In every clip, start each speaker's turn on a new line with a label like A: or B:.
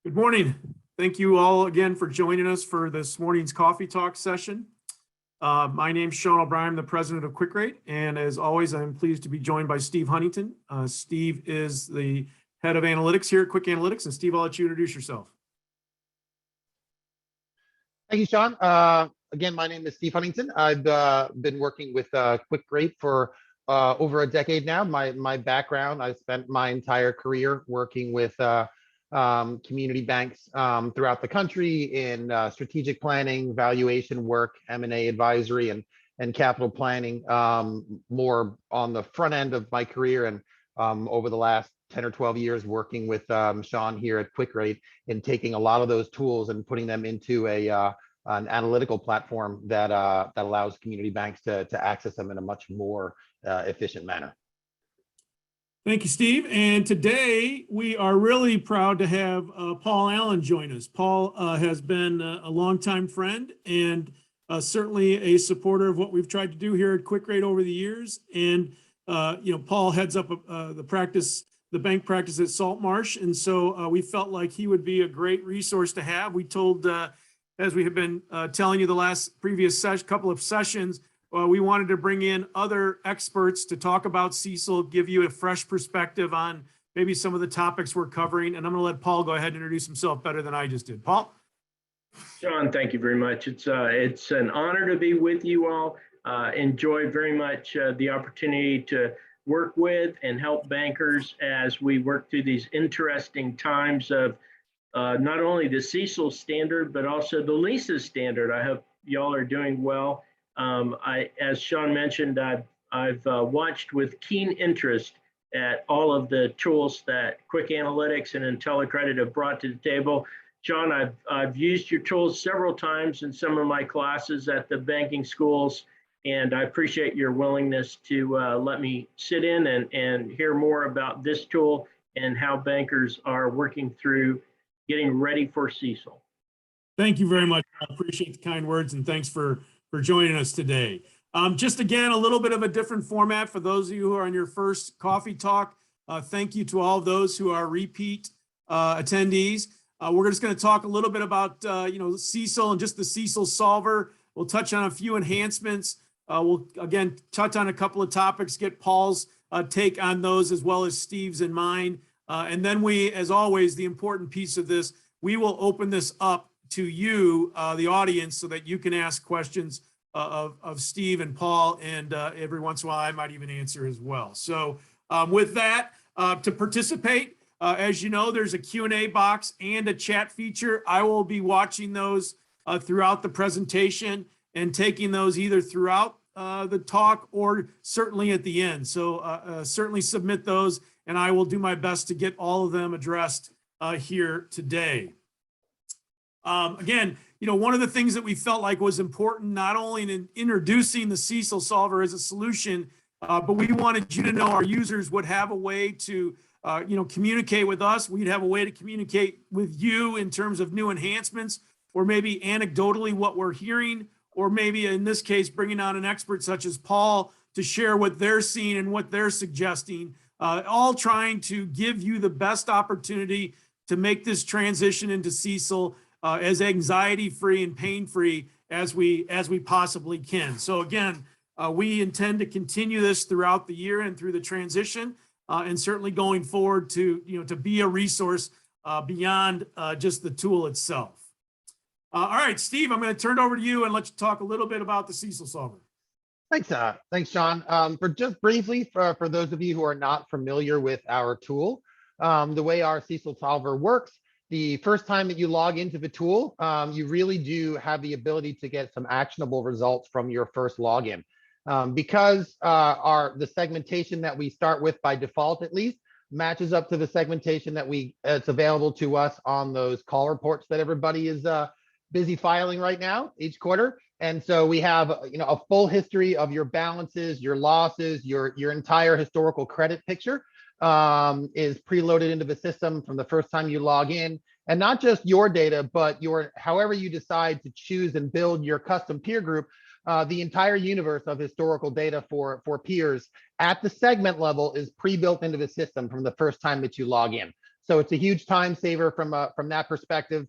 A: Good morning. Thank you all again for joining us for this morning's coffee talk session. My name is Sean O'Brien, I'm the president of QwickRate, and as always, I'm pleased to be joined by Steve Huntington. Steve is the head of analytics here at QwickAnalytics, and Steve, I'll let you introduce yourself.
B: Thank you, Sean. Again, my name is Steve Huntington. I've been working with QwickRate for over a decade now. My background, I spent my entire career working with community banks throughout the country in strategic planning, valuation work, M&A advisory, and capital planning, more on the front end of my career, and over the last 10 or 12 years working with Sean here at QwickRate in taking a lot of those tools and putting them into an analytical platform that allows community banks to access them in a much more efficient manner.
A: Thank you, Steve. And today we are really proud to have Paul Allen join us. Paul has been a longtime friend and certainly a supporter of what we've tried to do here at QwickRate over the years. And Paul heads up the bank practice at Saltmarsh, and so we felt like he would be a great resource to have. We told, as we have been telling you the last previous couple of sessions, we wanted to bring in other experts to talk about CECL, give you a fresh perspective on maybe some of the topics we're covering. And I'm going to let Paul go ahead and introduce himself better than I just did. Paul?
C: Sean, thank you very much. It's an honor to be with you all. Enjoy very much the opportunity to work with and help bankers as we work through these interesting times of not only the CECL standard, but also the Rese standard. I hope y'all are doing well. As Sean mentioned, I've watched with keen interest at all of the tools that QwickAnalytics and IntelliCredit have brought to the table. Sean, I've used your tools several times in some of my classes at the banking schools, and I appreciate your willingness to let me sit in and hear more about this tool and how bankers are working through getting ready for CECL.
A: Thank you very much. I appreciate the kind words, and thanks for joining us today. Just again, a little bit of a different format for those of you who are on your first coffee talk. Thank you to all of those who are repeat attendees. We're just going to talk a little bit about CECL and just the CECL solver. We'll touch on a few enhancements. We'll again touch on a couple of topics, get Paul's take on those as well as Steve's and mine. And then we, as always, the important piece of this, we will open this up to you, the audience, so that you can ask questions of Steve and Paul, and every once in a while I might even answer as well. So with that, to participate, as you know, there's a Q&A box and a chat feature. I will be watching those throughout the presentation and taking those either throughout the talk or certainly at the end. So certainly submit those, and I will do my best to get all of them addressed here today. Again, one of the things that we felt like was important, not only in introducing the CECL solver as a solution, but we wanted you to know our users would have a way to, communicate with us. We'd have a way to communicate with you in terms of new enhancements, or maybe anecdotally what we're hearing, or maybe in this case, bringing on an expert such as Paul to share what they're seeing and what they're suggesting, all trying to give you the best opportunity to make this transition into CECL as anxiety-free and pain-free as we possibly can. So again, we intend to continue this throughout the year and through the transition, and certainly going forward to to be a resource beyond just the tool itself. All right, Steve, I'm going to turn it over to you and let you talk a little bit about the CECL solver.
B: Thanks, Sean. For just briefly, for those of you who are not familiar with our tool, the way our CECL solver works, the first time that you log into the tool, you really do have the ability to get some actionable results from your first login. Because the segmentation that we start with by default, at least, matches up to the segmentation that it's available to us on those call reports that everybody is busy filing right now each quarter. And so we have a full history of your balances, your losses, your entire historical credit picture is preloaded into the system from the first time you log in. And not just your data, but however you decide to choose and build your custom peer group, the entire universe of historical data for peers at the segment level is pre-built into the system from the first time that you log in. So it's a huge time saver from that perspective.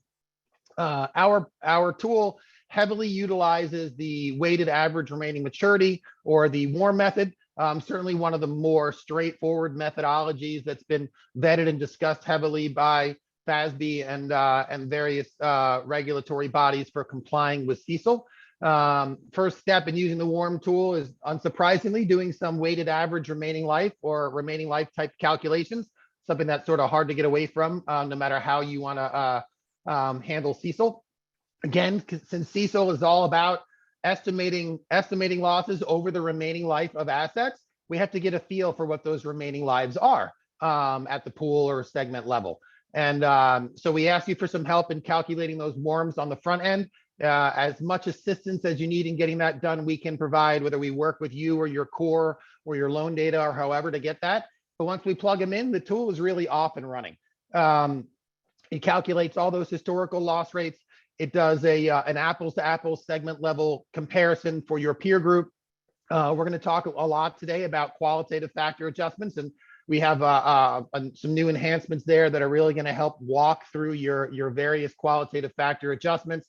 B: Our tool heavily utilizes the weighted average remaining maturity, or the WARM method. Certainly one of the more straightforward methodologies that's been vetted and discussed heavily by FASB and various regulatory bodies for complying with CECL. First step in using the WARM tool is, unsurprisingly, doing some weighted average remaining life or remaining life type calculations, something that's sort of hard to get away from, no matter how you want to handle CECL. Again, since CECL is all about estimating losses over the remaining life of assets, we have to get a feel for what those remaining lives are at the pool or segment level. And so we ask you for some help in calculating those WARMs on the front end. As much assistance as you need in getting that done, we can provide, whether we work with you or your core or your loan data or however to get that. But once we plug them in, the tool is really off and running. It calculates all those historical loss rates. It does an apples to apples segment level comparison for your peer group. We're going to talk a lot today about qualitative factor adjustments, and we have some new enhancements there that are really going to help walk through your various qualitative factor adjustments.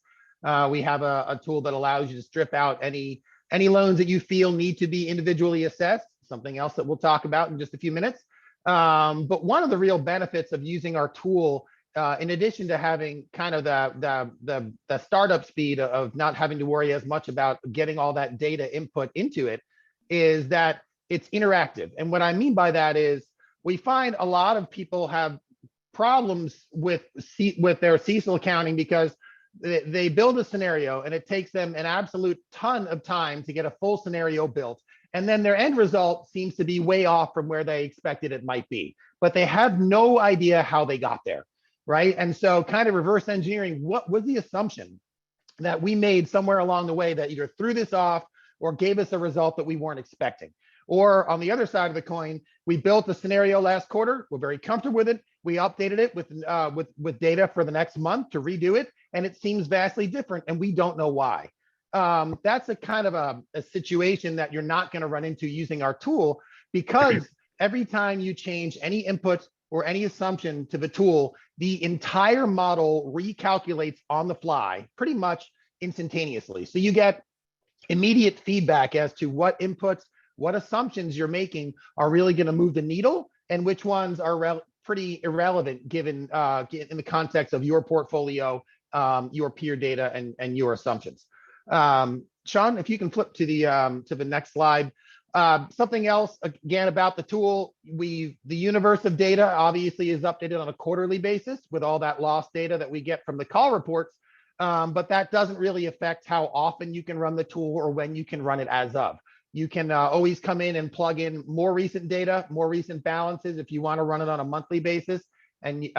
B: We have a tool that allows you to strip out any loans that you feel need to be individually assessed, something else that we'll talk about in just a few minutes. But one of the real benefits of using our tool, in addition to having kind of the startup speed of not having to worry as much about getting all that data input into it, is that it's interactive. And what I mean by that is, we find a lot of people have problems with their CECL accounting because they build a scenario and it takes them an absolute ton of time to get a full scenario built. And then their end result seems to be way off from where they expected it might be, but they have no idea how they got there, right? And so kind of reverse engineering, what was the assumption that we made somewhere along the way that either threw this off or gave us a result that we weren't expecting? Or on the other side of the coin, we built a scenario last quarter, we're very comfortable with it, we updated it with data for the next month to redo it, and it seems vastly different, and we don't know why. That's a kind of a situation that you're not going to run into using our tool, because every time you change any input or any assumption to the tool, the entire model recalculates on the fly pretty much instantaneously. So you get immediate feedback as to what inputs, what assumptions you're making are really going to move the needle, and which ones are pretty irrelevant given in the context of your portfolio, your peer data, and your assumptions. Sean, if you can flip to the next slide. Something else again about the tool, the universe of data obviously is updated on a quarterly basis with all that loss data that we get from the call reports, but that doesn't really affect how often you can run the tool or when you can run it as of. You can always come in and plug in more recent data, more recent balances if you want to run it on a monthly basis, and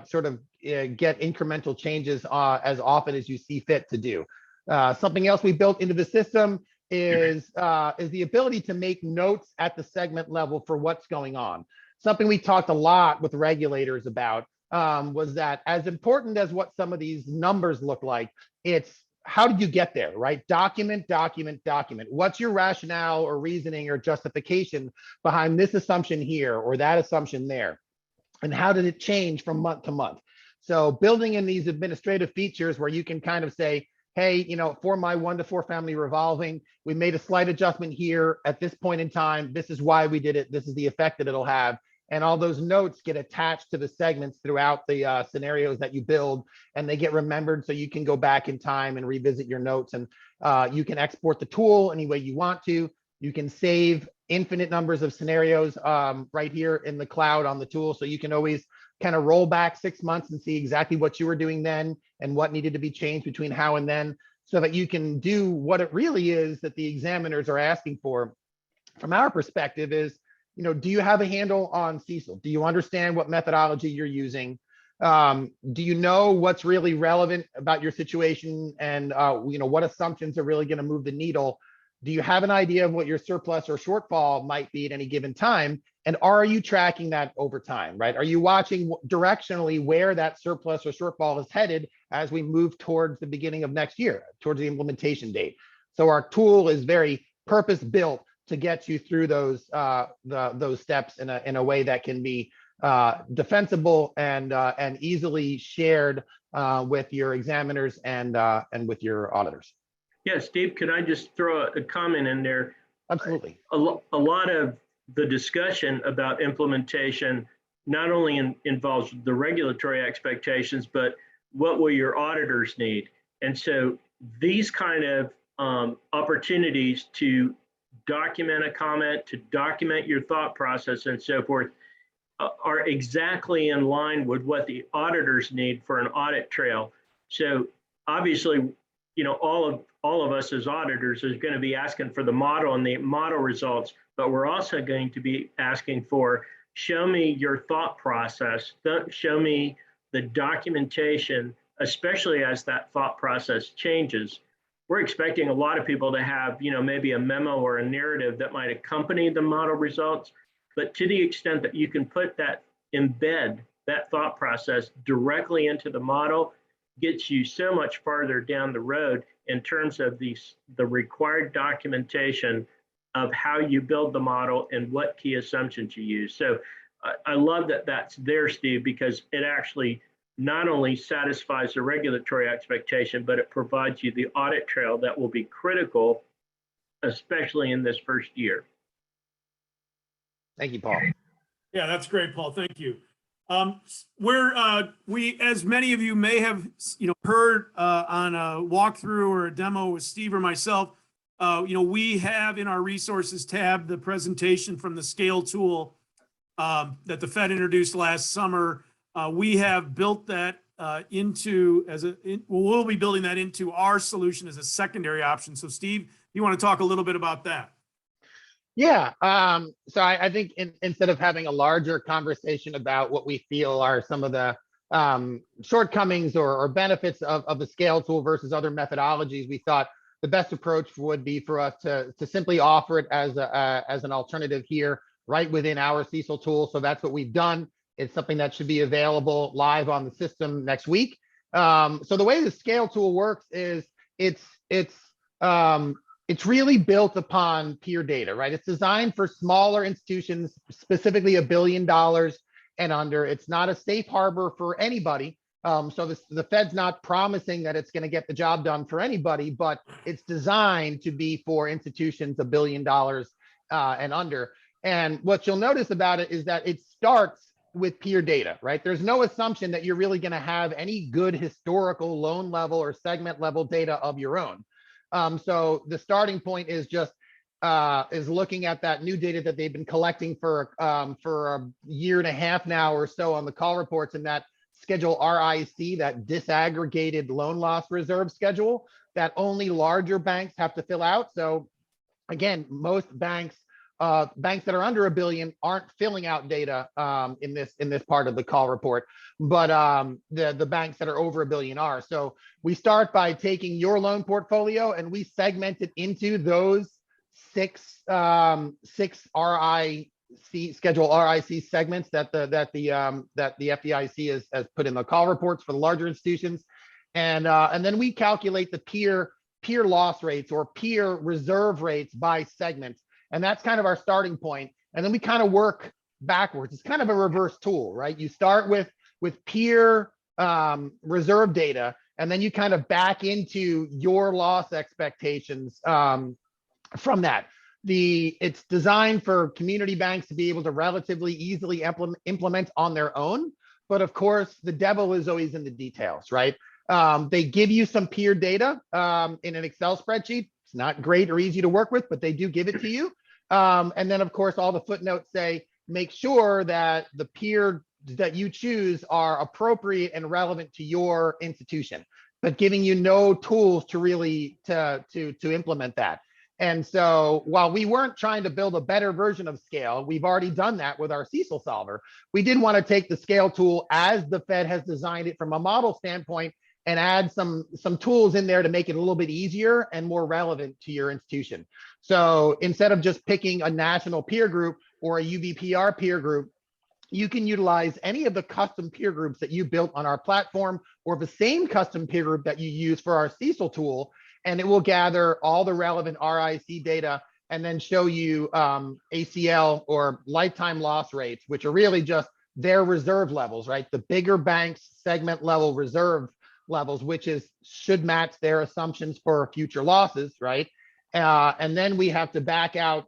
B: sort of get incremental changes as often as you see fit to do. Something else we built into the system is the ability to make notes at the segment level for what's going on. Something we talked a lot with regulators about was that, as important as what some of these numbers look like, it's how did you get there, right? Document, document, document. What's your rationale or reasoning or justification behind this assumption here or that assumption there? And how did it change from month to month? So building in these administrative features where you can kind of say, hey, for my 1 to 4 family revolving, we made a slight adjustment here at this point in time. This is why we did it. This is the effect that it'll have. And all those notes get attached to the segments throughout the scenarios that you build, and they get remembered so you can go back in time and revisit your notes. And you can export the tool any way you want to. You can save infinite numbers of scenarios right here in the cloud on the tool. So you can always kind of roll back 6 months and see exactly what you were doing then and what needed to be changed between how and then, so that you can do what it really is that the examiners are asking for. From our perspective is, do you have a handle on CECL? Do you understand what methodology you're using? Do you know what's really relevant about your situation, and what assumptions are really going to move the needle? Do you have an idea of what your surplus or shortfall might be at any given time? And are you tracking that over time, right? Are you watching directionally where that surplus or shortfall is headed as we move towards the beginning of next year, towards the implementation date? So our tool is very purpose-built to get you through those steps in a way that can be defensible and easily shared with your examiners and with your auditors.
C: Yeah, Steve, could I just throw a comment in there?
B: Absolutely.
C: A lot of the discussion about implementation not only involves the regulatory expectations, but what will your auditors need? And so these kind of opportunities to document a comment, to document your thought process and so forth are exactly in line with what the auditors need for an audit trail. So obviously, you know, all of us as auditors is going to be asking for the model and the model results, but we're also going to be asking for, show me your thought process, show me the documentation, especially as that thought process changes. We're expecting a lot of people to have, you know, maybe a memo or a narrative that might accompany the model results, but to the extent that you can put that, embed that thought process directly into the model, gets you so much farther down the road in terms of the required documentation of how you build the model and what key assumptions you use. So I love that that's there, Steve, because it actually not only satisfies the regulatory expectation, but it provides you the audit trail that will be critical, especially in this first year.
B: Thank you, Paul.
A: Yeah, that's great, Paul. Thank you. We, as many of you may have, heard on a walkthrough or a demo with Steve or myself, we have in our resources tab the presentation from the SCALE tool that the Fed introduced last summer. We have built that we'll be building that into our solution as a secondary option. So Steve, you want to talk a little bit about that?
B: Yeah, so I think instead of having a larger conversation about what we feel are some of the shortcomings or benefits of the SCALE tool versus other methodologies, we thought the best approach would be for us to simply offer it as an alternative here right within our CECL tool. So that's what we've done. It's something that should be available live on the system next week. So the way the SCALE tool works is it's really built upon peer data, right? It's designed for smaller institutions, specifically $1 billion and under. It's not a safe harbor for anybody. So the Fed's not promising that it's going to get the job done for anybody, but it's designed to be for institutions $1 billion and under. And what you'll notice about it is that it starts with peer data, right? There's no assumption that you're really going to have any good historical loan level or segment level data of your own. So the starting point is just is looking at that new data that they've been collecting for a year and a half now or so on the call reports, and that schedule RIC, that disaggregated loan loss reserve schedule that only larger banks have to fill out. So again, most banks that are under $1 billion aren't filling out data in this part of the call report, but the banks that are over $1 billion are. So we start by taking your loan portfolio and we segment it into those six RIC schedule RIC segments that the FDIC has put in the call reports for the larger institutions, and then we calculate the peer loss rates or peer reserve rates by segment. And that's kind of our starting point. And then we kind of work backwards. It's kind of a reverse tool, right? You start with peer reserve data, and then you kind of back into your loss expectations from that. It's designed for community banks to be able to relatively easily implement on their own. But of course, the devil is always in the details, right? They give you some peer data in an Excel spreadsheet. It's not great or easy to work with, but they do give it to you. And then, of course, all the footnotes say, make sure that the peer that you choose are appropriate and relevant to your institution, but giving you no tools to really to implement that. And so while we weren't trying to build a better version of SCALE, we've already done that with our CECL solver. We did want to take the SCALE tool as the Fed has designed it from a model standpoint and add some tools in there to make it a little bit easier and more relevant to your institution. So instead of just picking a national peer group or a UBPR peer group, you can utilize any of the custom peer groups that you built on our platform or the same custom peer group that you use for our CECL tool, and it will gather all the relevant RIC data and then show you ACL or lifetime loss rates, which are really just their reserve levels, right? The bigger banks segment level reserve levels, which should match their assumptions for future losses, right? And then we have to back out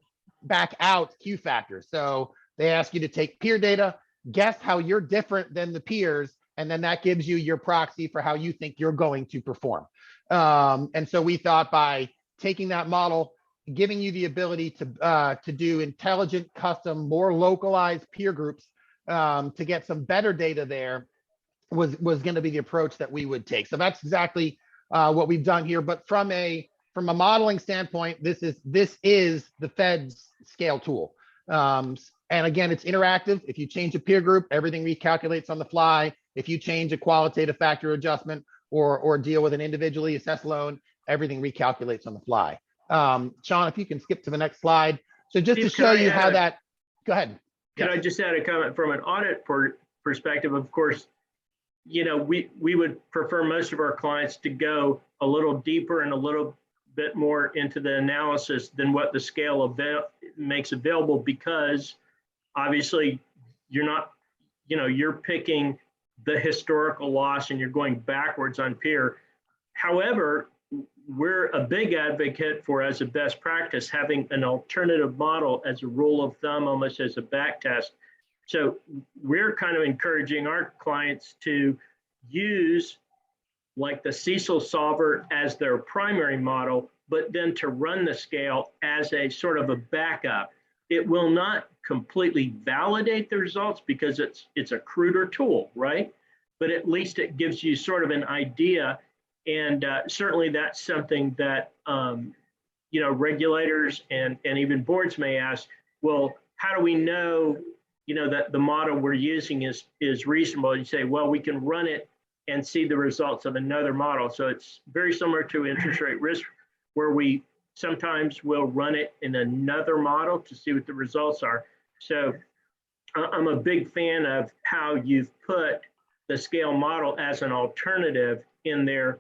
B: Q factors. So they ask you to take peer data, guess how you're different than the peers, and then that gives you your proxy for how you think you're going to perform. And so we thought by taking that model, giving you the ability to do intelligent, custom, more localized peer groups to get some better data there was going to be the approach that we would take. So that's exactly what we've done here. But from a modeling standpoint, this is the Fed's scale tool. And again, it's interactive. If you change a peer group, everything recalculates on the fly. If you change a qualitative factor adjustment or deal with an individually assessed loan, everything recalculates on the fly. Sean, if you can skip to the next slide. So just to show you how that, go ahead.
C: Can I just add a comment from an audit perspective? Of course, we would prefer most of our clients to go a little deeper and a little bit more into the analysis than what the scale makes available, because obviously you're not, you're picking the historical loss and you're going backwards on peer. However, we're a big advocate for, as a best practice, having an alternative model as a rule of thumb, almost as a back test. So we're kind of encouraging our clients to use like the CECL solver as their primary model, but then to run the scale as a sort of a backup. It will not completely validate the results because it's a cruder tool, right? But at least it gives you sort of an idea. And certainly that's something that regulators and even boards may ask, well, how do we know that the model we're using is reasonable? You say, well, we can run it and see the results of another model. So it's very similar to interest rate risk, where we sometimes will run it in another model to see what the results are. So I'm a big fan of how you've put the scale model as an alternative in there.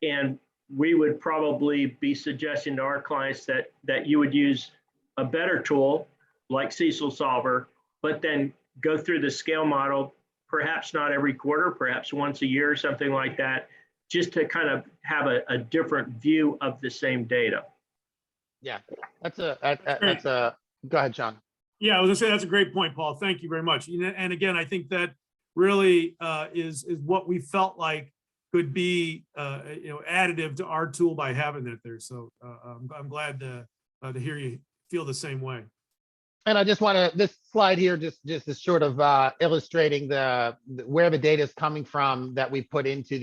C: And we would probably be suggesting to our clients that you would use a better tool like CECL solver, but then go through the scale model, perhaps not every quarter, perhaps once a year or something like that, just to kind of have a different view of the same data.
B: Yeah, that's a go ahead, Sean.
A: Yeah, I was gonna say that's a great point, Paul. Thank you very much. And again, I think that really is what we felt like could be additive to our tool by having that there. So I'm glad to hear you feel the same way.
B: And I just want to, this slide here just is sort of illustrating where the data is coming from that we put into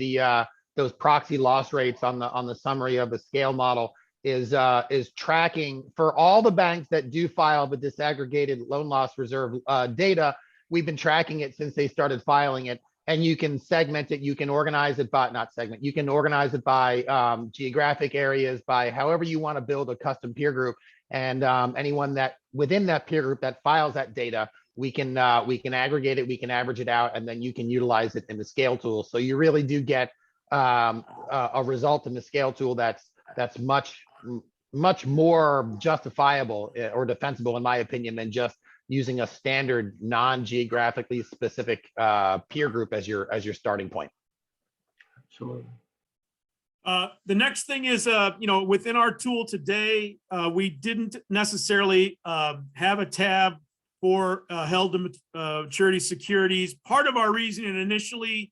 B: those proxy loss rates on the summary of the scale model is tracking for all the banks that do file the disaggregated loan loss reserve data. We've been tracking it since they started filing it, and you can segment it. You can organize it by, not segment, you can organize it by geographic areas, by however you want to build a custom peer group. And anyone that within that peer group that files that data, we can aggregate it, we can average it out, and then you can utilize it in the scale tool. So you really do get a result in the scale tool that's much more justifiable or defensible, in my opinion, than just using a standard non-geographically specific peer group as your starting point.
C: Absolutely.
A: The next thing is, within our tool today, we didn't necessarily have a tab for held to maturity securities. Part of our reasoning initially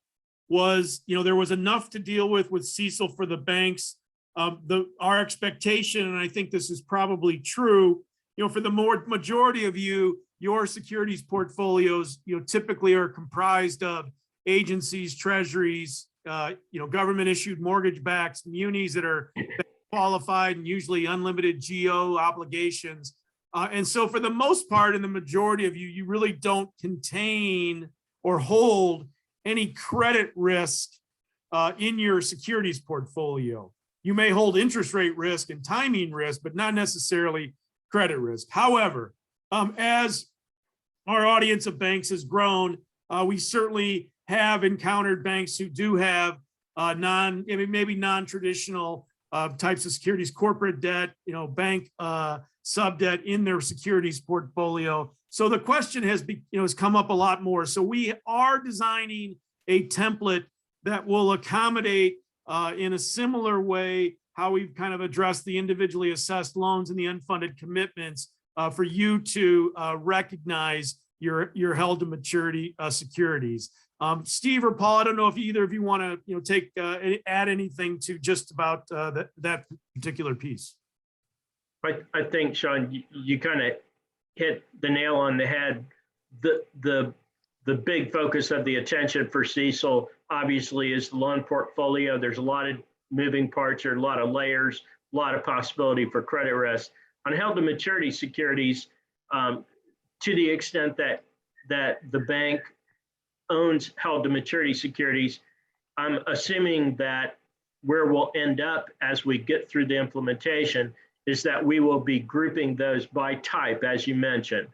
A: was, there was enough to deal with CECL for the banks. Our expectation, and I think this is probably true, for the majority of you, your securities portfolios, typically are comprised of agencies, treasuries, government issued mortgage backs, munis that are qualified and usually unlimited GO obligations. And so for the most part, in the majority of you, you really don't contain or hold any credit risk in your securities portfolio. You may hold interest rate risk and timing risk, but not necessarily credit risk. However, as our audience of banks has grown, we certainly have encountered banks who do have maybe non-traditional types of securities, corporate debt, bank sub debt in their securities portfolio. So the question has come up a lot more. So we are designing a template that will accommodate in a similar way how we've kind of addressed the individually assessed loans and the unfunded commitments for you to recognize your held to maturity securities. Steve or Paul, I don't know if either of you want to add anything to just about that particular piece.
C: I think, Sean, you kind of hit the nail on the head. The big focus of the attention for CECL obviously is the loan portfolio. There's a lot of moving parts, or a lot of layers, a lot of possibility for credit risk. On held to maturity securities, to the extent that the bank owns held to maturity securities, I'm assuming that where we'll end up as we get through the implementation is that we will be grouping those by type, as you mentioned.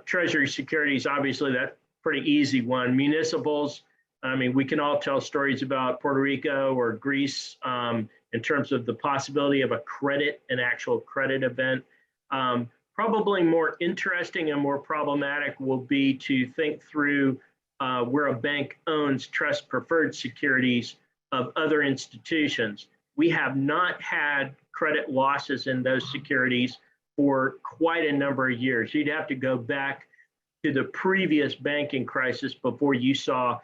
C: Treasury securities, obviously that's pretty easy one. Municipals, I mean, we can all tell stories about Puerto Rico or Greece in terms of the possibility of an actual credit event. Probably more interesting and more problematic will be to think through where a bank owns trust preferred securities of other institutions. We have not had credit losses in those securities for quite a number of years. You'd have to go back to the previous banking crisis before you saw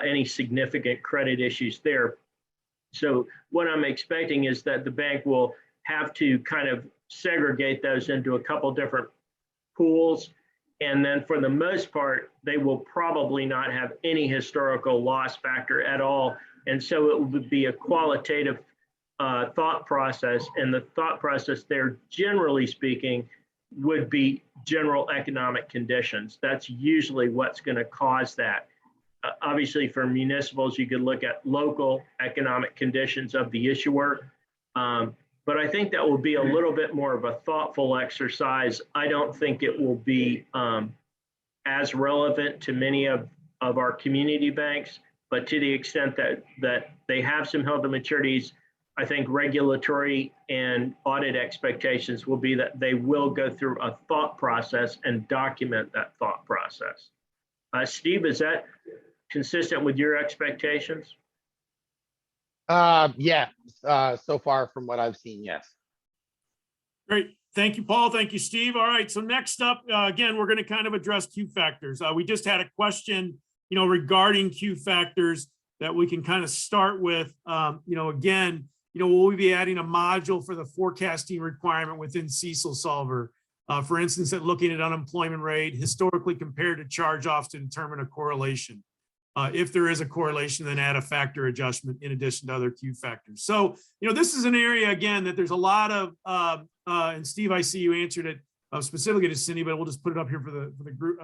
C: any significant credit issues there. So what I'm expecting is that the bank will have to kind of segregate those into a couple different pools. And then for the most part, they will probably not have any historical loss factor at all. And so it would be a qualitative thought process. And the thought process there, generally speaking, would be general economic conditions. That's usually what's going to cause that. Obviously, for municipals, you could look at local economic conditions of the issuer. But I think that will be a little bit more of a thoughtful exercise. I don't think it will be as relevant to many of our community banks, but to the extent that they have some held to maturities, I think regulatory and audit expectations will be that they will go through a thought process and document that thought process. Steve, is that consistent with your expectations?
B: Yeah, so far from what I've seen, yes.
A: Great. Thank you, Paul. Thank you, Steve. All right. So next up, again, we're going to kind of address Q factors. We just had a question, regarding Q factors that we can kind of start with. Again, will we be adding a module for the forecasting requirement within CECL Solver? For instance, looking at unemployment rate historically compared to charge-offs to determine a correlation. If there is a correlation, then add a factor adjustment in addition to other Q factors. So, this is an area, again, that there's a lot of, and Steve, I see you answered it specifically to Cindy, but we'll just put it up here for the group,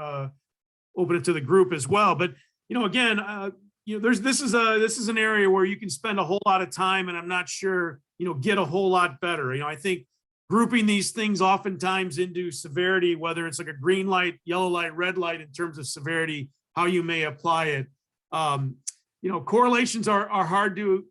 A: open it to the group as well. But, again, this is an area where you can spend a whole lot of time, and I'm not sure, get a whole lot better. I think grouping these things oftentimes into severity, whether it's like a green light, yellow light, red light in terms of severity, how you may apply it. Correlations are hard to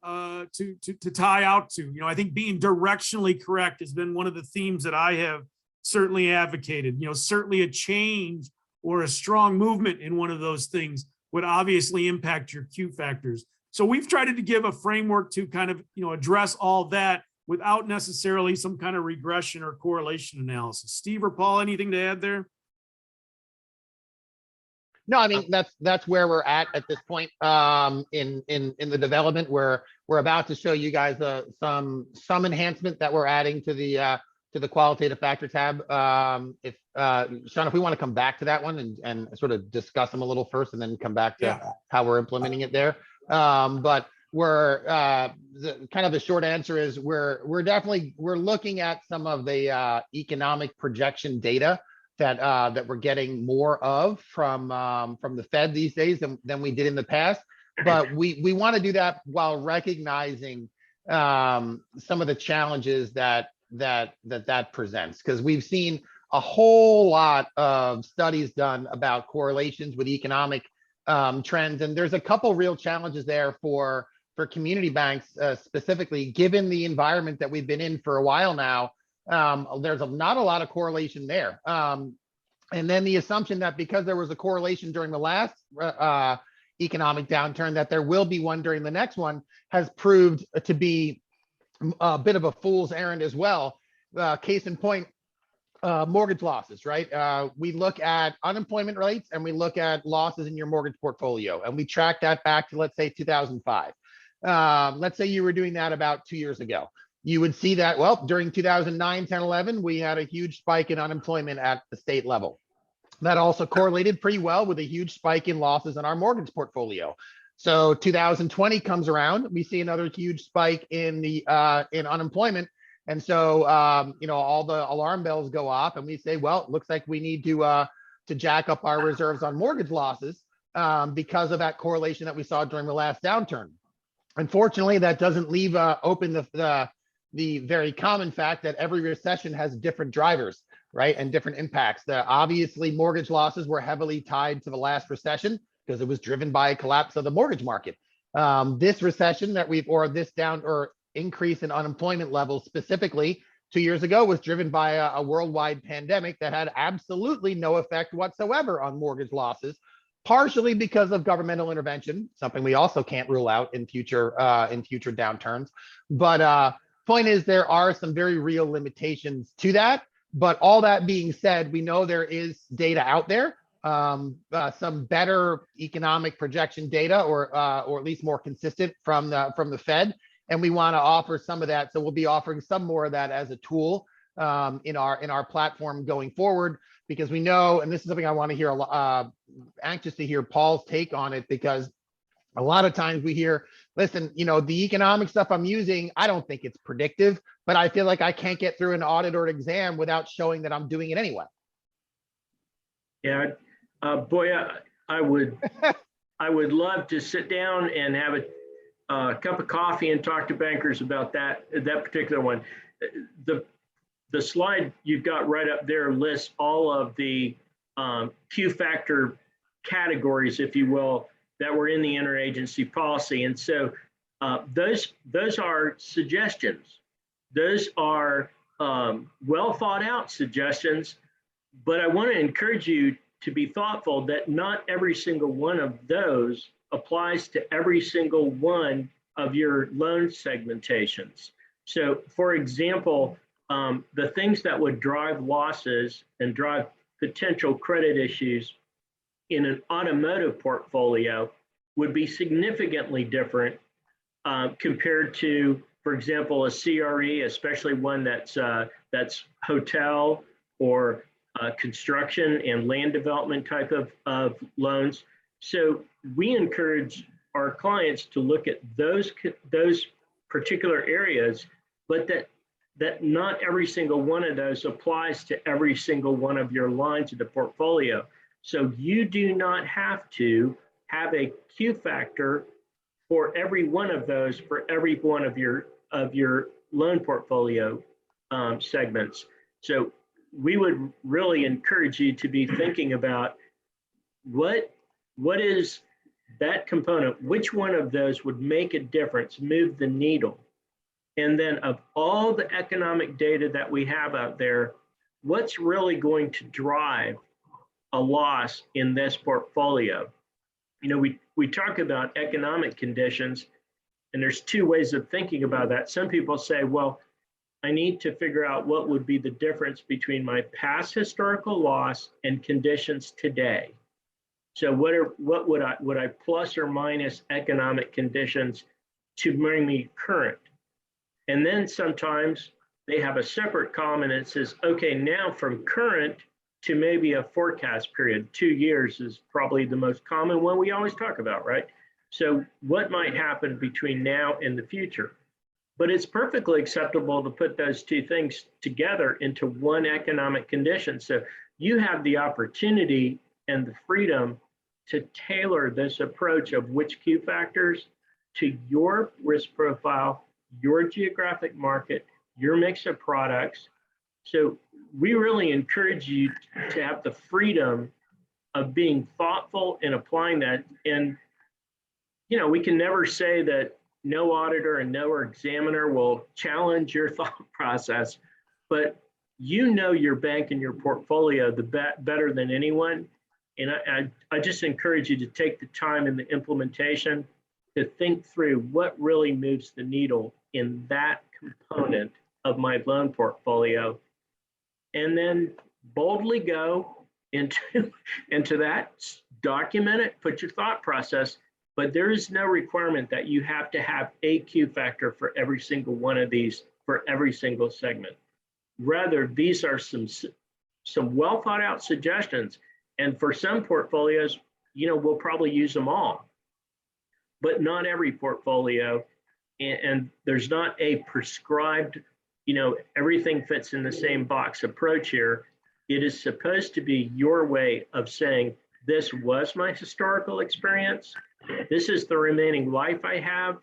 A: tie out to. I think being directionally correct has been one of the themes that I have certainly advocated. Certainly a change or a strong movement in one of those things would obviously impact your Q factors. So we've tried to give a framework to kind of, address all that without necessarily some kind of regression or correlation analysis. Steve or Paul, anything to add there?
B: No, I mean, that's where we're at this point in the development. We're about to show you guys some enhancement that we're adding to the qualitative factor tab. Sean, if we want to come back to that one and sort of discuss them a little first, and then come back to how we're implementing it there. But we're kind of the short answer is we're looking at some of the economic projection data that we're getting more of from the Fed these days than we did in the past. But we want to do that while recognizing some of the challenges that presents, because we've seen a whole lot of studies done about correlations with economic trends, and there's a couple real challenges there for community banks, specifically given the environment that we've been in for a while now. There's not a lot of correlation there. And then the assumption that because there was a correlation during the last economic downturn, that there will be one during the next one has proved to be a bit of a fool's errand as well. Case in point, mortgage losses, right? We look at unemployment rates and we look at losses in your mortgage portfolio, and we track that back to, let's say, 2005. Let's say you were doing that about 2 years ago. You would see that, well, during 2009, 10, 11, we had a huge spike in unemployment at the state level. That also correlated pretty well with a huge spike in losses in our mortgage portfolio. So 2020 comes around, we see another huge spike in the in unemployment. And so, you know, all the alarm bells go off and we say, well, it looks like we need to jack up our reserves on mortgage losses because of that correlation that we saw during the last downturn. Unfortunately, that doesn't leave open the very common fact that every recession has different drivers, right? And different impacts. Obviously, mortgage losses were heavily tied to the last recession because it was driven by a collapse of the mortgage market. This recession that this increase in unemployment levels specifically 2 years ago was driven by a worldwide pandemic that had absolutely no effect whatsoever on mortgage losses, partially because of governmental intervention, something we also can't rule out in future downturns. But point is, there are some very real limitations to that. But all that being said, we know there is data out there, some better economic projection data, or at least more consistent from the Fed. And we want to offer some of that. So we'll be offering some more of that as a tool in our platform going forward, because we know, and this is something I want to hear, anxious to hear Paul's take on it, because a lot of times we hear, listen, you know, the economic stuff I'm using, I don't think it's predictive, but I feel like I can't get through an audit or an exam without showing that I'm doing it anyway.
C: Yeah, boy, I would love to sit down and have a cup of coffee and talk to bankers about that particular one. The slide you've got right up there lists all of the Q factor categories, if you will, that were in the interagency policy. And so those are suggestions. Those are well thought out suggestions, but I want to encourage you to be thoughtful that not every single one of those applies to every single one of your loan segmentations. So for example, the things that would drive losses and drive potential credit issues in an automotive portfolio would be significantly different compared to, for example, a CRE, especially one that's hotel or construction and land development type of loans. So we encourage our clients to look at those particular areas, but that not every single one of those applies to every single one of your lines of the portfolio. So you do not have to have a Q factor for every one of those for every one of your loan portfolio segments. So we would really encourage you to be thinking about what is that component, which one of those would make a difference, move the needle. And then of all the economic data that we have out there, what's really going to drive a loss in this portfolio? You know, we talk about economic conditions, and there's two ways of thinking about that. Some people say, well, I need to figure out what would be the difference between my past historical loss and conditions today. So what would I plus or minus economic conditions to bring me current? And then sometimes they have a separate column that says, okay, now from current to maybe a forecast period. 2 years is probably the most common one we always talk about, right? So what might happen between now and the future? But it's perfectly acceptable to put those two things together into one economic condition. So you have the opportunity and the freedom to tailor this approach of which Q factors to your risk profile, your geographic market, your mix of products. So we really encourage you to have the freedom of being thoughtful and applying that. And, you know, we can never say that no auditor and no examiner will challenge your thought process, but you know your bank and your portfolio better than anyone. And I just encourage you to take the time in the implementation to think through what really moves the needle in that component of my loan portfolio, and then boldly go into that, document it, put your thought process, but there is no requirement that you have to have a Q factor for every single one of these for every single segment. Rather, these are some well thought out suggestions. And for some portfolios, we'll probably use them all, but not every portfolio. And there's not a prescribed, everything fits in the same box approach here. It is supposed to be your way of saying, this was my historical experience. This is the remaining life I have.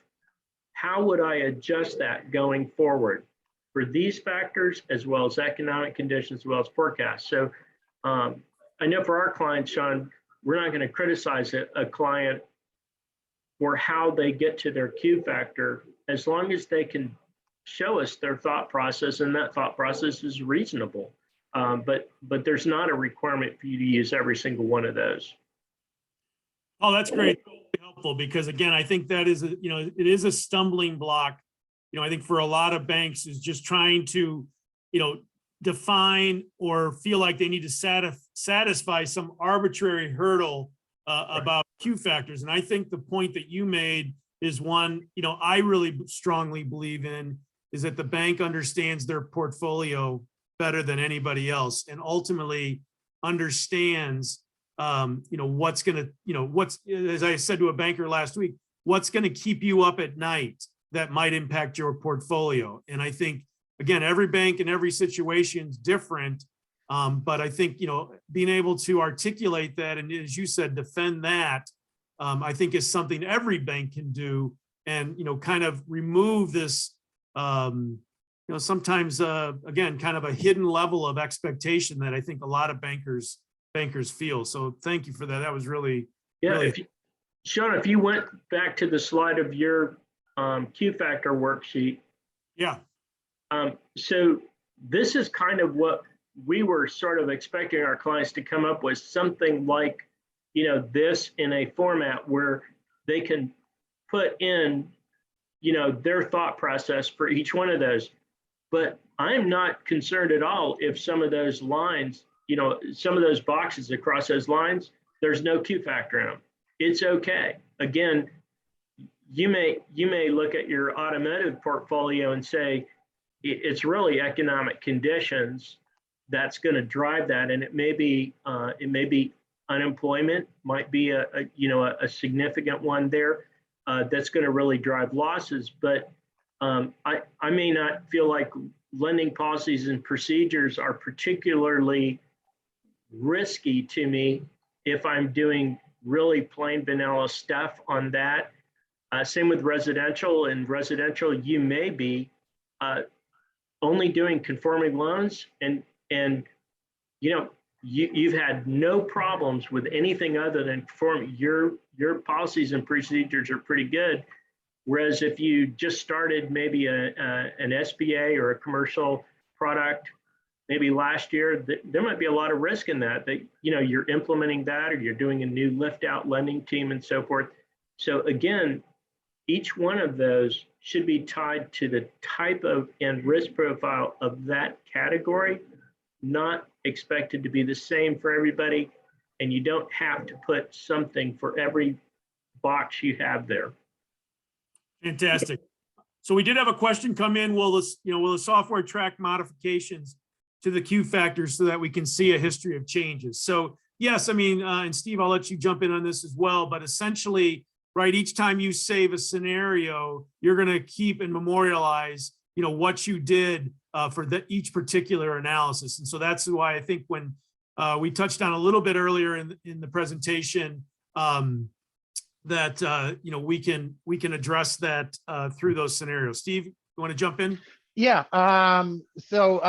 C: How would I adjust that going forward for these factors, as well as economic conditions, as well as forecasts? So I know for our clients, Sean, we're not going to criticize a client for how they get to their Q factor, as long as they can show us their thought process, and that thought process is reasonable. But there's not a requirement for you to use every single one of those.
A: Oh, that's great. Helpful, because again, I think that is, it is a stumbling block. I think for a lot of banks is just trying to, define or feel like they need to satisfy some arbitrary hurdle about Q factors. And I think the point that you made is one, I really strongly believe in, is that the bank understands their portfolio better than anybody else, and ultimately understands, what's going to, as I said to a banker last week, what's going to keep you up at night that might impact your portfolio. And I think, again, every bank and every situation is different. But I think, being able to articulate that, and as you said, defend that, I think is something every bank can do, and, kind of remove this, sometimes, again, kind of a hidden level of expectation that I think a lot of bankers feel. So thank you for that. That was really, really.
C: Sean, if you went back to the slide of your Q factor worksheet.
A: Yeah.
C: So this is kind of what we were sort of expecting our clients to come up with, something like, this in a format where they can put in, their thought process for each one of those. But I'm not concerned at all if some of those lines, some of those boxes across those lines, there's no Q factor in them. It's okay. Again, you may look at your automotive portfolio and say, it's really economic conditions that's going to drive that, and it may be unemployment, might be a significant one there that's going to really drive losses. But I may not feel like lending policies and procedures are particularly risky to me if I'm doing really plain vanilla stuff on that. Same with residential. In residential, you may be only doing conforming loans, and you've had no problems with anything other than conforming. Your policies and procedures are pretty good. Whereas if you just started maybe an SBA or a commercial product, maybe last year, there might be a lot of risk in that you're implementing that, or you're doing a new lift out lending team and so forth. So again, each one of those should be tied to the type of and risk profile of that category, not expected to be the same for everybody. And you don't have to put something for every box you have there.
A: Fantastic. So we did have a question come in. Will the software track modifications to the Q factors so that we can see a history of changes? So yes, and Steve, I'll let you jump in on this as well, but essentially, right, each time you save a scenario, you're going to keep and memorialize, what you did for each particular analysis. And so that's why I think when we touched on a little bit earlier in the presentation, that we can address that through those scenarios. Steve, you want to jump in?
B: Yeah. So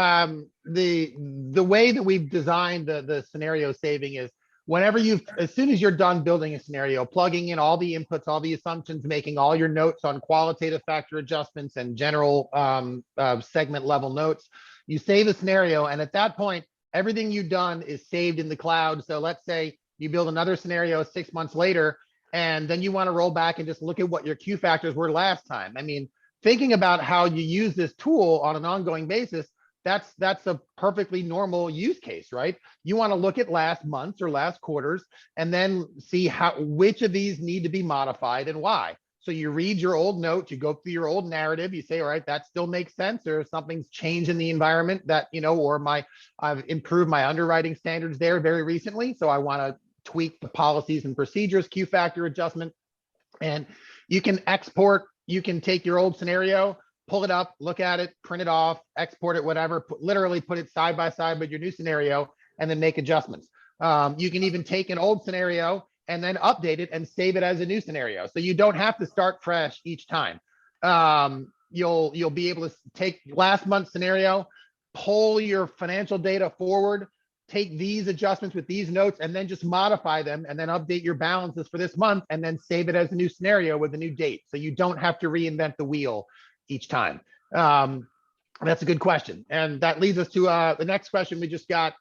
B: the way that we've designed the scenario saving is, whenever as soon as you're done building a scenario, plugging in all the inputs, all the assumptions, making all your notes on qualitative factor adjustments and general segment level notes, You save a scenario, and at that point, everything you've done is saved in the cloud. So let's say you build another scenario 6 months later, and then you want to roll back and just look at what your Q factors were last time. I mean, thinking about how you use this tool on an ongoing basis, that's a perfectly normal use case, right? You want to look at last months or last quarters and then see which of these need to be modified and why. So you read your old notes, you go through your old narrative, you say, all right, that still makes sense, or something's changed in the environment that, or I've improved my underwriting standards there very recently. So I want to tweak the policies and procedures, Q factor adjustment. And you can export, you can take your old scenario, pull it up, look at it, print it off, export it, whatever, literally put it side by side with your new scenario and then make adjustments. You can even take an old scenario and then update it and save it as a new scenario. So you don't have to start fresh each time. You'll be able to take last month's scenario, pull your financial data forward, take these adjustments with these notes, and then just modify them and then update your balances for this month and then save it as a new scenario with a new date. So you don't have to reinvent the wheel each time. That's a good question. And that leads us to the next question we just got.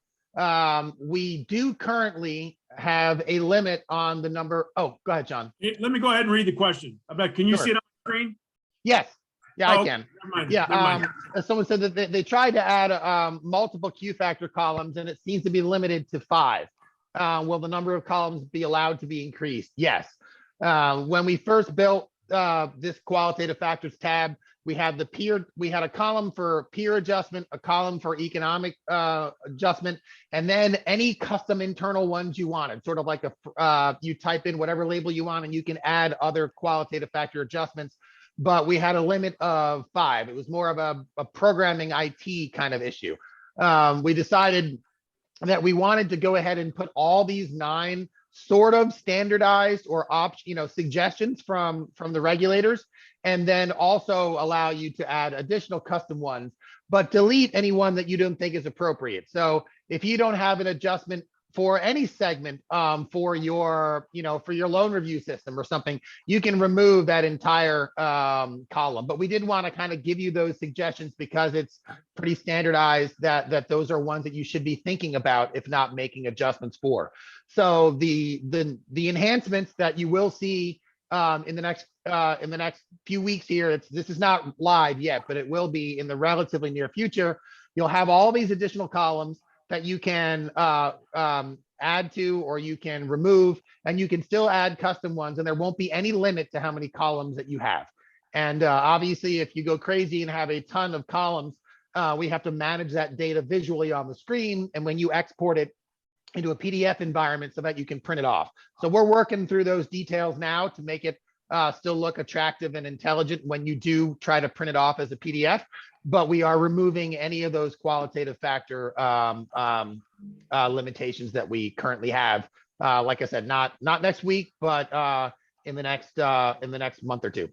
B: We do currently have a limit on the number. Oh, go ahead, John.
A: Let me go ahead and read the question. Can you
B: Sure.
A: see it on the screen?
B: Yes. Yeah, I can.
A: Never mind,
B: Yeah.
A: never mind.
B: Someone said that they tried to add multiple Q factor columns and it seems to be limited to 5. Will the number of columns be allowed to be increased? Yes. When we first built this qualitative factors tab, we had a column for peer adjustment, a column for economic adjustment, and then any custom internal ones you wanted, sort of like you type in whatever label you want and you can add other qualitative factor adjustments. But we had a limit of 5. It was more of a programming IT kind of issue. We decided that we wanted to go ahead and put all these 9 sort of standardized or suggestions from the regulators, and then also allow you to add additional custom ones, but delete any one that you don't think is appropriate. So if you don't have an adjustment for any segment for your loan review system or something, you can remove that entire column. But we did want to kind of give you those suggestions because it's pretty standardized that those are ones that you should be thinking about, if not making adjustments for. So the enhancements that you will see in the next few weeks here, this is not live yet, but it will be in the relatively near future. You'll have all these additional columns that you can add to or you can remove, and you can still add custom ones, and there won't be any limit to how many columns that you have. And obviously, if you go crazy and have a ton of columns, we have to manage that data visually on the screen, and when you export it into a PDF environment so that you can print it off. So we're working through those details now to make it still look attractive and intelligent when you do try to print it off as a PDF, but we are removing any of those qualitative factor limitations that we currently have. Like I said, not next week, but in the next month or two.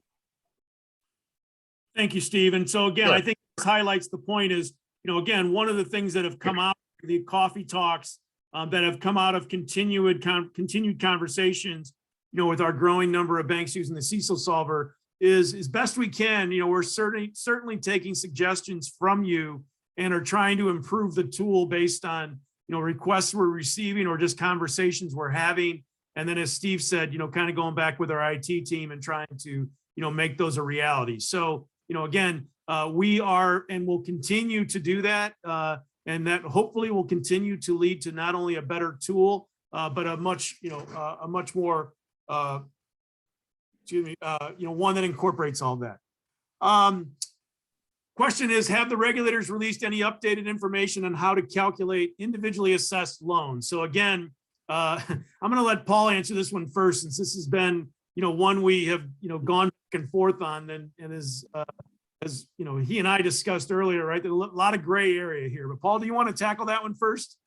A: Thank you, Steve. And so again,
B: Sure.
A: I think this highlights the point is, again, one of the things that have come out of the coffee talks that have come out of continued conversations, with our growing number of banks using the CECL solver is best we can, we're certainly taking suggestions from you and are trying to improve the tool based on, requests we're receiving or just conversations we're having. And then as Steve said, kind of going back with our IT team and trying to, make those a reality. So, again, we are and will continue to do that. And that hopefully will continue to lead to not only a better tool, but a much more, one that incorporates all that. Question is, have the regulators released any updated information on how to calculate individually assessed loans? So again, I'm going to let Paul answer this one first, since this has been, one we have, gone back and forth on, and as he and I discussed earlier, right? There's a lot of gray area here, but Paul, do you want to tackle that one first?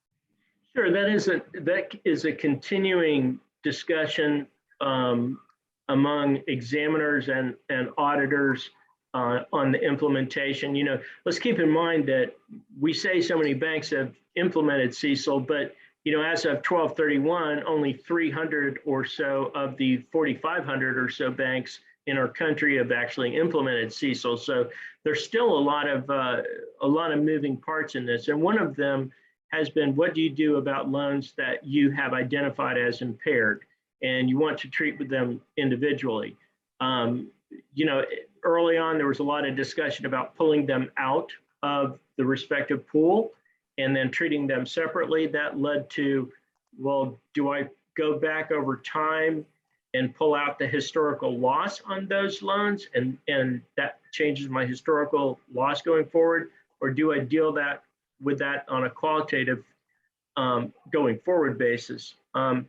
C: Sure, that is a continuing discussion among examiners and auditors on the implementation. Let's keep in mind that we say so many banks have implemented CECL, but as of 12/31, only 300 or so of the 4,500 or so banks in our country have actually implemented CECL. So there's still a lot of moving parts in this. And one of them has been, what do you do about loans that you have identified as impaired and you want to treat with them individually? You know, early on, there was a lot of discussion about pulling them out of the respective pool and then treating them separately. That led to, well, do I go back over time and pull out the historical loss on those loans, and that changes my historical loss going forward? Or do I deal with that on a qualitative going forward basis? I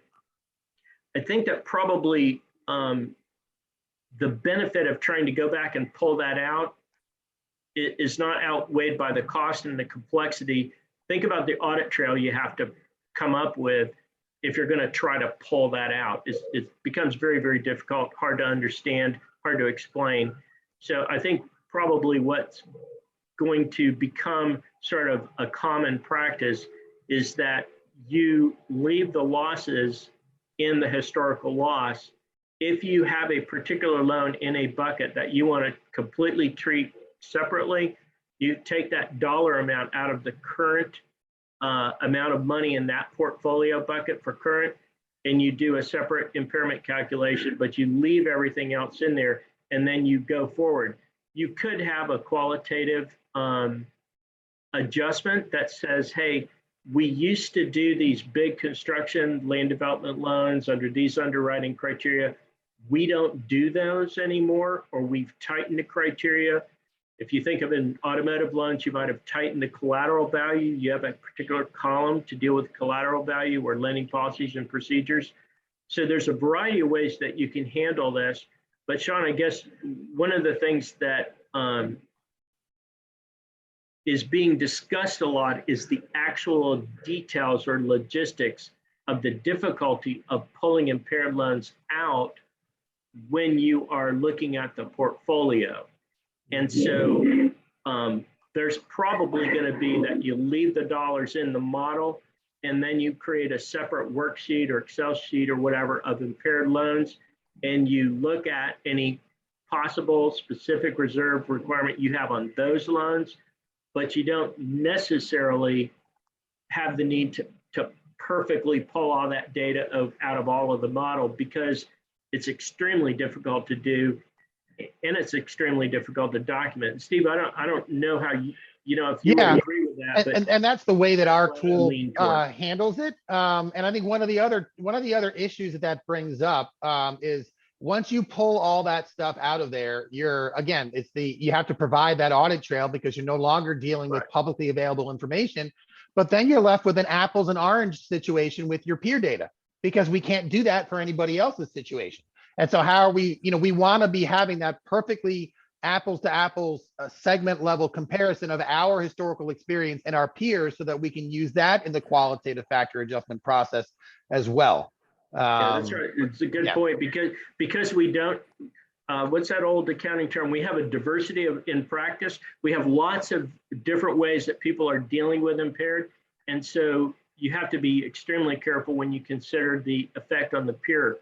C: think that probably the benefit of trying to go back and pull that out is not outweighed by the cost and the complexity. Think about the audit trail you have to come up with if you're going to try to pull that out. It becomes very, very difficult, hard to understand, hard to explain. So I think probably what's going to become sort of a common practice is that you leave the losses in the historical loss. If you have a particular loan in a bucket that you want to completely treat separately, you take that dollar amount out of the current amount of money in that portfolio bucket for current, and you do a separate impairment calculation, but you leave everything else in there, and then you go forward. You could have a qualitative adjustment that says, hey, we used to do these big construction land development loans under these underwriting criteria. We don't do those anymore, or we've tightened the criteria. If you think of an automotive loans, you might have tightened the collateral value. You have a particular column to deal with collateral value or lending policies and procedures. So there's a variety of ways that you can handle this. But Sean, I guess one of the things that is being discussed a lot is the actual details or logistics of the difficulty of pulling impaired loans out when you are looking at the portfolio. And so there's probably going to be that you leave the dollars in the model, and then you create a separate worksheet or Excel sheet or whatever of impaired loans, and you look at any possible specific reserve requirement you have on those loans, but you don't necessarily have the need to perfectly pull all that data out of all of the model, because it's extremely difficult to do, and it's extremely difficult to document. Steve, I don't know how you know, if you would agree with that.
B: And that's the way that our tool handles it. And I think one of the other issues that brings up is once you pull all that stuff out of there, you have to provide that audit trail, because you're no longer dealing with publicly available information. But then you're left with an apples and orange situation with your peer data, because we can't do that for anybody else's situation. And so how are we, we want to be having that perfectly apples to apples segment level comparison of our historical experience and our peers, so that we can use that in the qualitative factor adjustment process as well.
C: Yeah, that's right. It's a good point, because we don't, what's that old accounting term? We have a diversity in practice. We have lots of different ways that people are dealing with impaired. And so you have to be extremely careful when you consider the effect on the peer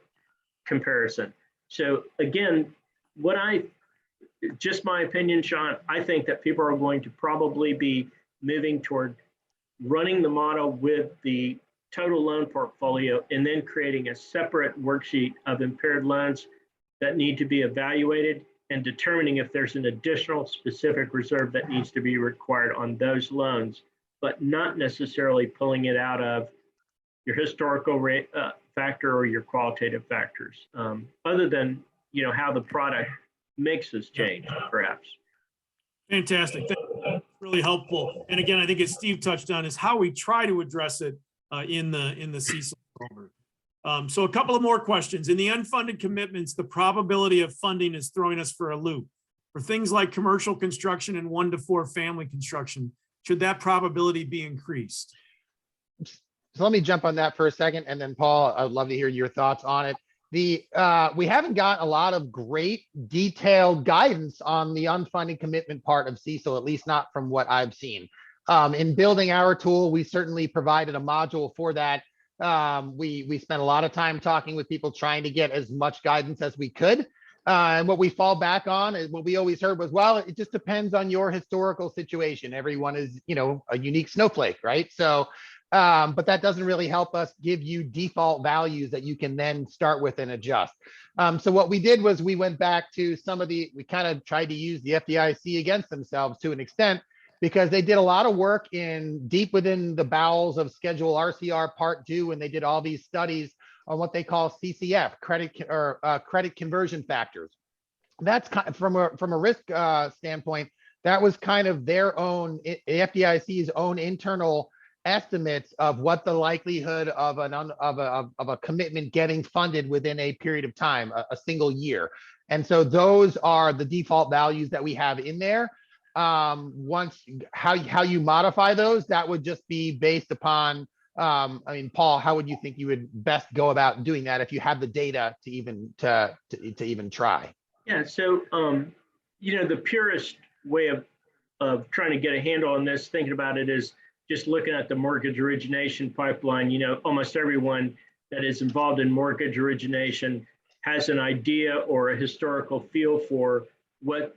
C: comparison. So again, just my opinion, Sean, I think that people are going to probably be moving toward running the model with the total loan portfolio and then creating a separate worksheet of impaired loans that need to be evaluated, and determining if there's an additional specific reserve that needs to be required on those loans, but not necessarily pulling it out of your historical rate factor or your qualitative factors, other than how the product mix has changed, perhaps.
A: Fantastic. That's really helpful. And again, I think as Steve touched on, is how we try to address it in the CECL framework. So a couple of more questions. In the unfunded commitments, the probability of funding is throwing us for a loop. For things like commercial construction and 1 to 4 family construction, should that probability be increased?
B: So let me jump on that for a second, and then Paul, I'd love to hear your thoughts on it. We haven't got a lot of great detailed guidance on the unfunded commitment part of CECL, at least not from what I've seen. In building our tool, we certainly provided a module for that. We spent a lot of time talking with people, trying to get as much guidance as we could. And what we fall back on is what we always heard was, well, it just depends on your historical situation. Everyone is, a unique snowflake, right? So, but that doesn't really help us give you default values that you can then start with and adjust. So what we did was we went back to we kind of tried to use the FDIC against themselves to an extent, because they did a lot of work deep within the bowels of Schedule RCR Part 2, and they did all these studies on what they call CCF, credit conversion factors. That's from a risk standpoint, that was kind of their own, FDIC's own internal estimates of what the likelihood of a commitment getting funded within a period of time, a single year. And so those are the default values that we have in there. Once how you modify those, that would just be based upon, Paul, how would you think you would best go about doing that if you have the data to even try?
C: Yeah, so the purest way of trying to get a handle on this, thinking about it, is just looking at the mortgage origination pipeline. Almost everyone that is involved in mortgage origination has an idea or a historical feel for what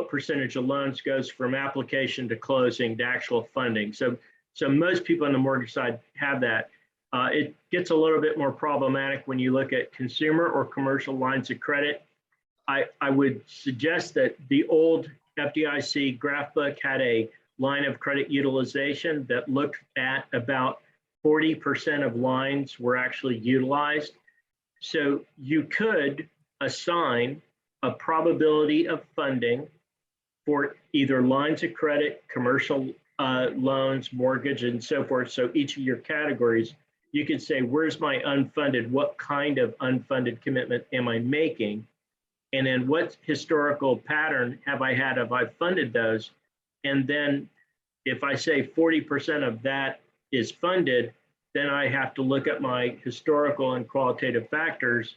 C: percentage of loans goes from application to closing to actual funding. So most people on the mortgage side have that. It gets a little bit more problematic when you look at consumer or commercial lines of credit. I would suggest that the old FDIC graph book had a line of credit utilization that looked at about 40% of lines were actually utilized. So you could assign a probability of funding for either lines of credit, commercial loans, mortgage, and so forth. So each of your categories, you could say, where's my unfunded? What kind of unfunded commitment am I making? And then what historical pattern have I had? Have I funded those? And then if I say 40% of that is funded, then I have to look at my historical and qualitative factors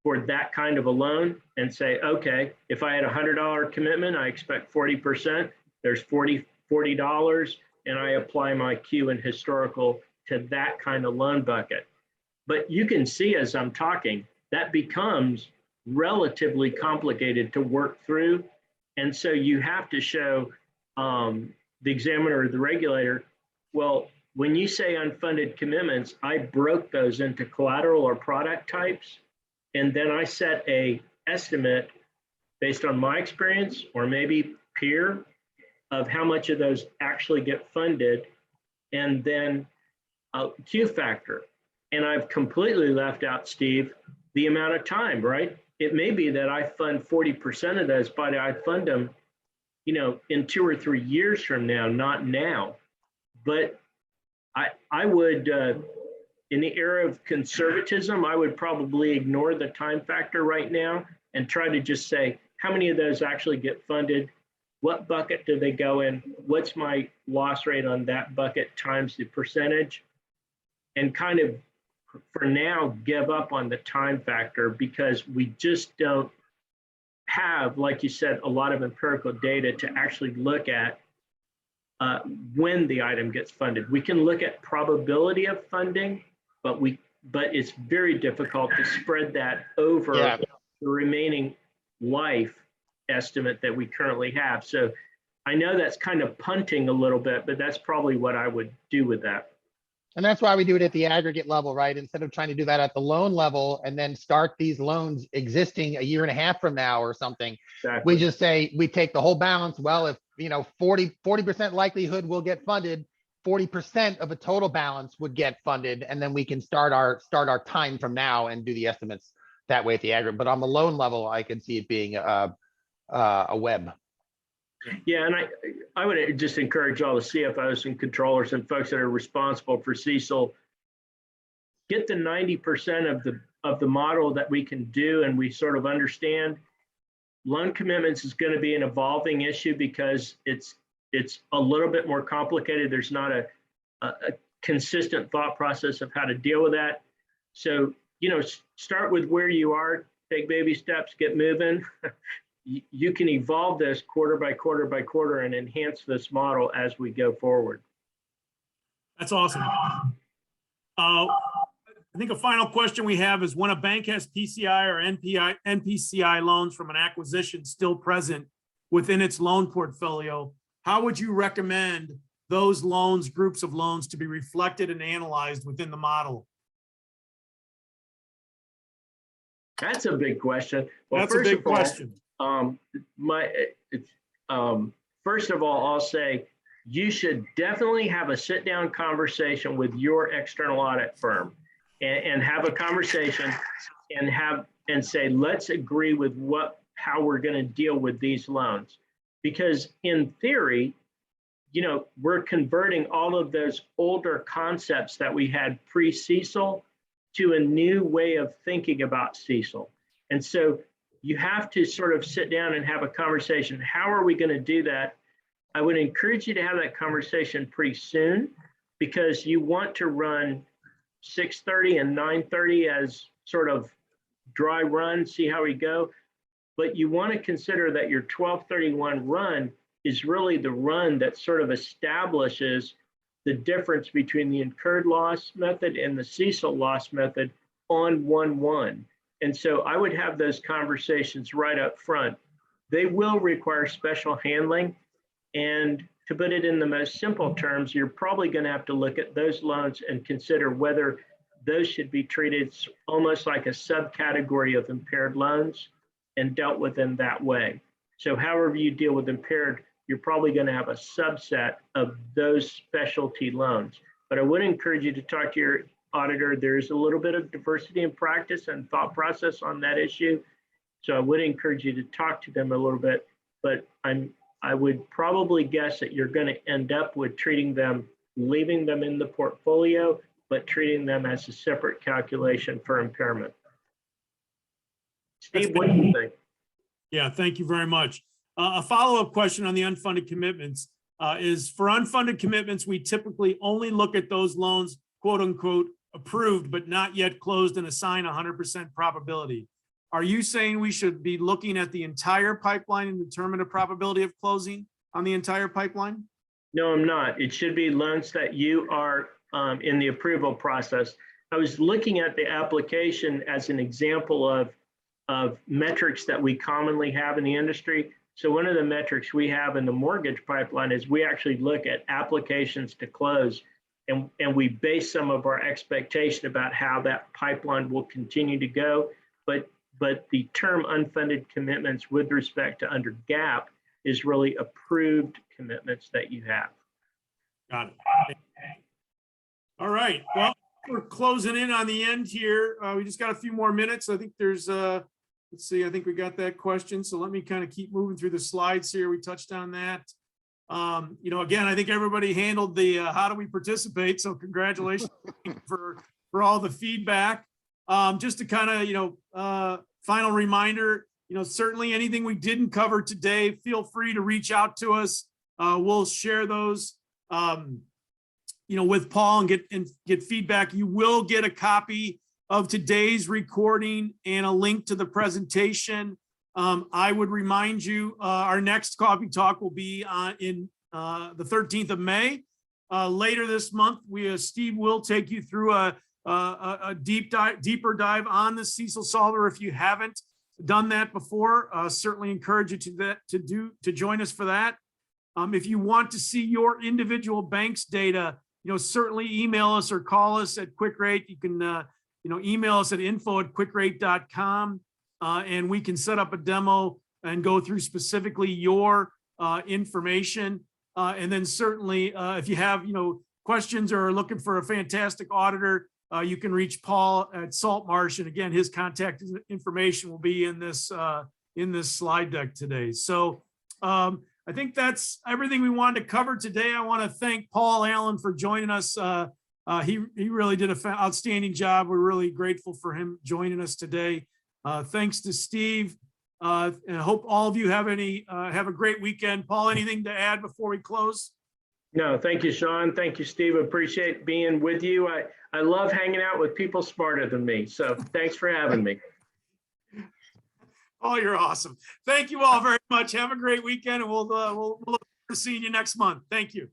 C: for that kind of a loan and say, okay, if I had a $100 commitment, I expect 40%, there's $40, and I apply my Q and historical to that kind of loan bucket. But you can see as I'm talking, that becomes relatively complicated to work through. And so you have to show the examiner or the regulator, well, when you say unfunded commitments, I broke those into collateral or product types. And then I set a estimate based on my experience or maybe peer of how much of those actually get funded, and then a Q factor. And I've completely left out, Steve, the amount of time, right? It may be that I fund 40% of those, but I fund them, in 2 or 3 years from now, not now. But I would, in the era of conservatism, I would probably ignore the time factor right now and try to just say, how many of those actually get funded? What bucket do they go in? What's my loss rate on that bucket times the percentage? And kind of, for now, give up on the time factor, because we just don't have, like you said, a lot of empirical data to actually look at when the item gets funded. We can look at probability of funding, but it's very difficult to spread that over the remaining life estimate that we currently have. So I know that's kind of punting a little bit, but that's probably what I would do with that.
B: And that's why we do it at the aggregate level, right? Instead of trying to do that at the loan level and then start these loans existing a year and a half from now or something. Exactly. We just say, we take the whole balance. Well, if 40% likelihood will get funded, 40% of a total balance would get funded. And then we can start our time from now and do the estimates that way at the aggregate. But on the loan level, I could see it being a web.
C: Yeah, and I would just encourage all the CFOs and controllers and folks that are responsible for CECL, get the 90% of the model that we can do and we sort of understand. Loan commitments is going to be an evolving issue because it's a little bit more complicated. There's not a consistent thought process of how to deal with that. So, start with where you are, take baby steps, get moving. You can evolve this quarter by quarter by quarter and enhance this model as we go forward.
A: That's awesome. I think a final question we have is when a bank has PCI or NPCI loans from an acquisition still present within its loan portfolio, how would you recommend those loans, groups of loans, to be reflected and analyzed within the model?
C: That's a big question. Well,
A: That's a
C: first
A: big
C: of all,
A: question.
C: First of all, I'll say you should definitely have a sit-down conversation with your external audit firm and have a conversation and say, let's agree with how we're going to deal with these loans. Because in theory, we're converting all of those older concepts that we had pre-CECL to a new way of thinking about CECL. And so you have to sort of sit down and have a conversation. How are we going to do that? I would encourage you to have that conversation pretty soon, because you want to run 6:30 and 9:30 as sort of dry run, see how we go. But you want to consider that your 12/31 run is really the run that sort of establishes the difference between the incurred loss method and the CECL loss method on 1/1. And so I would have those conversations right up front. They will require special handling. And to put it in the most simple terms, you're probably going to have to look at those loans and consider whether those should be treated almost like a subcategory of impaired loans and dealt with in that way. So however you deal with impaired, you're probably going to have a subset of those specialty loans. But I would encourage you to talk to your auditor. There's a little bit of diversity in practice and thought process on that issue. So I would encourage you to talk to them a little bit, but I would probably guess that you're going to end up with leaving them in the portfolio, but treating them as a separate calculation for impairment. Steve, what do you think?
A: Yeah, thank you very much. A follow-up question on the unfunded commitments is, for unfunded commitments, we typically only look at those loans, quote unquote, approved, but not yet closed, and assign 100% probability. Are you saying we should be looking at the entire pipeline and determine a probability of closing on the entire pipeline?
C: No, I'm not. It should be loans that you are in the approval process. I was looking at the application as an example of metrics that we commonly have in the industry. So one of the metrics we have in the mortgage pipeline is we actually look at applications to close, and we base some of our expectation about how that pipeline will continue to go. But the term unfunded commitments with respect to under GAAP is really approved commitments that you have.
A: Got it. All right. Well, we're closing in on the end here. We just got a few more minutes. I think there's, let's see, I think we got that question. So let me kind of keep moving through the slides here. We touched on that. Again, I think everybody handled the how do we participate. So congratulations for all the feedback. Just to kind of, final reminder, certainly anything we didn't cover today, feel free to reach out to us. We'll share those, with Paul and get feedback. You will get a copy of today's recording and a link to the presentation. I would remind you, our next coffee talk will be in the 13th of May. Later this month, Steve will take you through a deeper dive on the CECL solver. If you haven't done that before, certainly encourage you to join us for that. If you want to see your individual bank's data, certainly email us or call us at QwickRate. You can email us at info@quickrate.com, and we can set up a demo and go through specifically your information. And then certainly if you have questions or are looking for a fantastic auditor, you can reach Paul at Saltmarsh, and again, his contact information will be in this slide deck today. So I think that's everything we wanted to cover today. I want to thank Paul Allen for joining us. He really did an outstanding job. We're really grateful for him joining us today. Thanks to Steve, and I hope all of you have a great weekend. Paul, anything to add before we close?
C: No, thank you, Sean. Thank you, Steve. Appreciate being with you. I love hanging out with people smarter than me. So thanks for having me.
A: Oh, you're awesome. Thank you all very much. Have a great weekend, and we'll look forward to seeing you next month. Thank you.